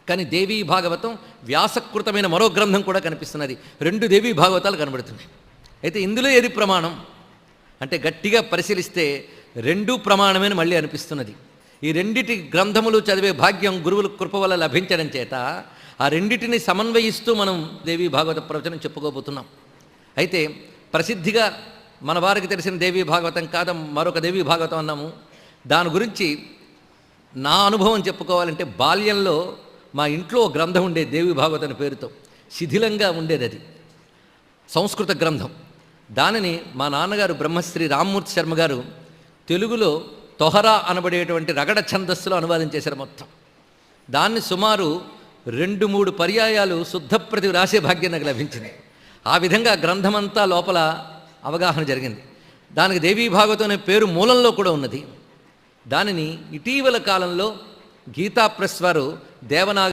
కానీ దేవీ భాగవతం వ్యాసకృతమైన మరో గ్రంథం కూడా కనిపిస్తున్నది. 2 దేవీ భాగవతాలు కనబడుతున్నాయి. అయితే ఇందులో ఏది ప్రమాణం అంటే గట్టిగా పరిశీలిస్తే 2 ప్రమాణమని మళ్ళీ అనిపిస్తున్నది. ఈ రెండిటి గ్రంథములు చదివే భాగ్యం గురువుల కృప వల్ల లభించడం చేత ఆ రెండిటిని సమన్వయిస్తూ మనం దేవీ భాగవత ప్రవచనం చెప్పుకోబోతున్నాం. అయితే ప్రసిద్ధిగా మన వారికి తెలిసిన దేవీ భాగవతం కాదు, మరొక దేవీ భాగవతం అన్నాము. దాని గురించి నా అనుభవం చెప్పుకోవాలంటే బాల్యంలో మా ఇంట్లో గ్రంథం ఉండేది దేవీ భాగవతం పేరుతో. శిథిలంగా ఉండేది, అది సంస్కృత గ్రంథం. దానిని మా నాన్నగారు బ్రహ్మశ్రీ రామ్మూర్తి శర్మ గారు తెలుగులో తొహరా అనబడేటువంటి రగడ ఛందస్సులో అనువాదం చేశారు మొత్తం. దాన్ని సుమారు 2-3 పర్యాయాలు శుద్ధప్రతి రాసే భాగ్యం నాకు లభించింది. ఆ విధంగా గ్రంథమంతా లోపల అవగాహన జరిగింది. దానికి దేవీ భాగవతం అనే పేరు మూలంలో కూడా ఉన్నది. దానిని ఇటీవల కాలంలో గీతా ప్రెస్ వారు దేవనాగరి